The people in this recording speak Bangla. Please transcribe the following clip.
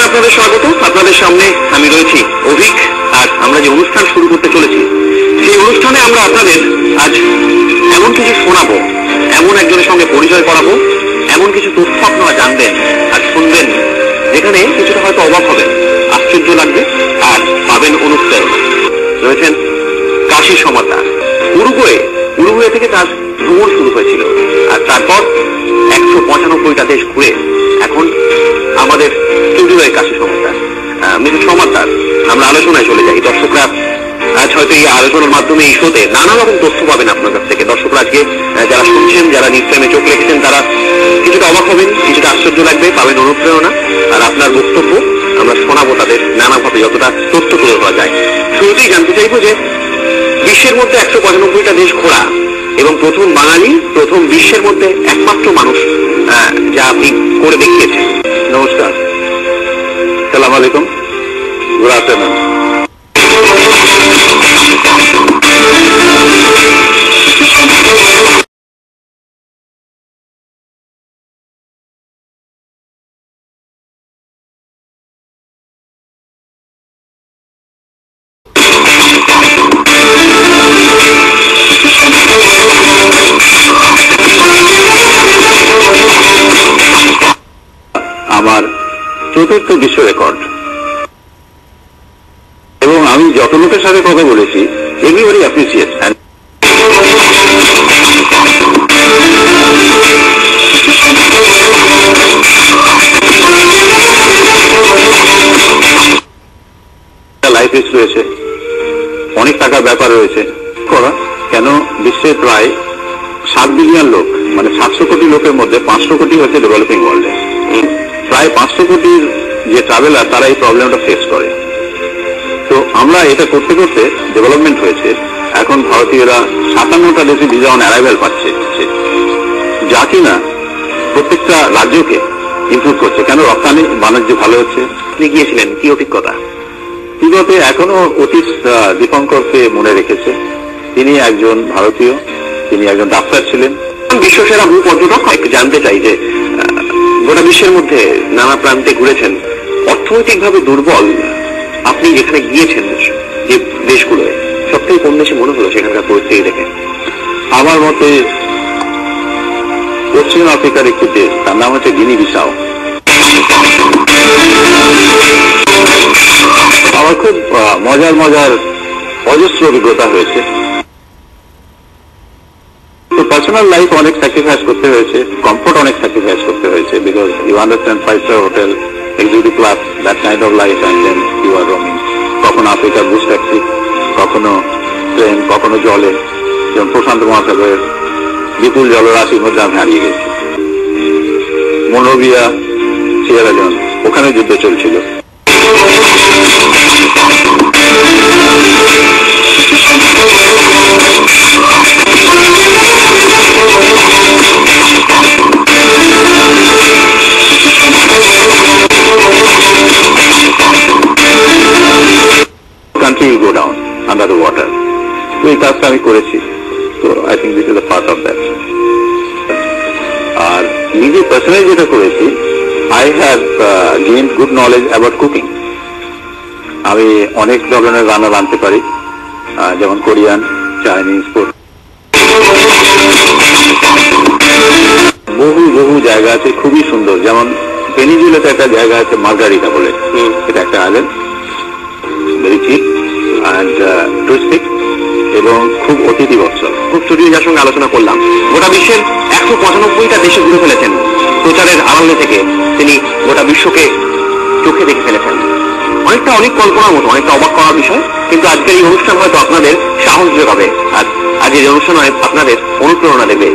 আপনাদের স্বাগত। আপনাদের সামনে আমি রয়েছি অভিক, আর আমরা যে অনুষ্ঠান শুরু করতে চলেছি সেই অনুষ্ঠানে আমরা আপনাদের আজ এমন কিছু শোনাবো, এমন একজনের সঙ্গে পরিচয় করাবো, এমন কিছু তথ্য আপনারা জানবেন আর শুনবেন যেখানে কিছুটা হয়তো অবাক হবেন, আশ্চর্য লাগবে আর পাবেন অনুপ্রেরণা। রয়েছেন কাশী সমাদার। উরুগুয়ে থেকে তার ভ্রমণ শুরু হয়েছিল, আর তারপর 195টা দেশ ঘুরে এখন আমাদের স্টুডিওয়ে কাশী সমাদার। মিসেস সমাদার, আমরা আলোচনায় চলে যাই। দর্শকরা আজ হয়তো এই আলোচনার মাধ্যমে এই শোতে নানা রকম তথ্য পাবেন আপনার কাছ থেকে। দর্শকরা আজকে যারা শুনছেন, যারা নিশ্চয়ই চোখ রেখেছেন, তারা কিছুটা অবাক হবেন, কিছুটা আশ্চর্য লাগবে, পাবেন অনুপ্রেরণা। আর আপনার বক্তব্য আমরা শোনাবো তাদের নানাভাবে, যতটা তথ্য তুলে ধরা যায়। শুরুতেই জানতে চাইবো যে বিশ্বের মধ্যে 195টা দেশ ঘোরা এবং প্রথম বাঙালি, প্রথম বিশ্বের মধ্যে একমাত্র মানুষ যা আপনি করে দেখিয়েছেন। নমস্কার, সালাম আলাইকুম, গুড আফটারনুন। আমার চতুর্থ বিশ্ব রেকর্ড, এবং আমি যত লোকের সাথে কথা বলেছি এভরিবডি অ্যাপ্রিসিয়েট। লাইফ রিস্ক রয়েছে, অনেক টাকার ব্যাপার রয়েছে করা। কেন বিশ্বের প্রায় 7 বিলিয়ন লোক, মানে 700 কোটি লোকের মধ্যে 500 কোটি হচ্ছে ডেভেলপিং ওয়ার্ল্ডে। প্রায় 500 কোটির যে ট্রাভেলার তারা এই প্রবলেমটা ফেস করে। তো আমরা এটা করতে করতে ডেভেলপমেন্ট হয়েছে। এখন ভারতীয়রা 57টা দেশে ভিসা অন অ্যারাইভেল পাচ্ছে, যা কিনা প্রত্যেকটা রাজ্যকে ইমপ্রুভ করছে। কেন রপ্তানি বাণিজ্য ভালো হচ্ছে। আপনি গিয়েছিলেন, কি অভিজ্ঞতা? বিগতে এখনো অতীশ দীপঙ্করকে মনে রেখেছে। তিনি একজন ভারতীয়, তিনি একজন ডাক্তার ছিলেন, বিশ্বসেরা ভূ পর্যটক। একটু জানতে চাই যে গোটা বিশ্বের মধ্যে নানা প্রান্তে ঘুরেছেন, অর্থনৈতিকভাবে দুর্বল আপনি যেখানে গিয়েছেন যে দেশগুলোয়, সব থেকে কোন দেশে মনে হলো সেখানকার পরিস্থিতি দেখে? আমার মতে পশ্চিম আফ্রিকার একটি দেশ, তার নাম হচ্ছে গিনি বিসাও। আমার খুব মজার মজার অজস্র অভিজ্ঞতা হয়েছে। তো পার্সোনাল লাইফ অনেক স্যাক্রিফাইস করতে হয়েছে, কমফোর্ট অনেক স্যাক্রিফাইস করতে হয়েছে, because you understand 5-star hotel, executive class, that kind of life, and then you are roaming. কখনো আফ্রিকার বুশ ট্যাক্সি, কখনো ট্রেন, কখনো জলে। যেমন প্রশান্ত মহাসাগরের বিপুল জলরাশির মধ্যে আমি হারিয়ে গেছি। মনোভিয়া, সিয়েরা লিওন, ওখানে যুদ্ধ চলছিল। Country will go down under the water. তো এই কাজটা আমি করেছি। তো I think this is a part of that. আর নিজে পার্সোনালি যেটা করেছি, I have gain good knowledge about cooking. আমি অনেক ধরনের রান্না রাঁধতে পারি, যেমন কোরিয়ান, চাইনিজ। বহু বহু জায়গা আছে খুবই সুন্দর, যেমন পেনিজুলাতে একটা জায়গা আছে মার্গারিটা বলে, এটা একটা island, very chip and touristic এবং খুব অতিথি বৎসল। খুব স্টুডিও যার সঙ্গে আলোচনা করলাম, গোটা বিশ্বের 195টা দেশে ঘুরে ফেলেছেন। প্রচারের আড়ালে থেকে তিনি গোটা বিশ্বকে চোখে দেখে ফেলেছেন। অনেক কল্পনার মতো, অনেকটা অবাক করার বিষয়। কিন্তু আজকের এই অনুষ্ঠান হয়তো আপনাদের সাহস যোগাবে, আর আজকের এই অনুষ্ঠান আপনাদের অনুপ্রেরণা দেবে।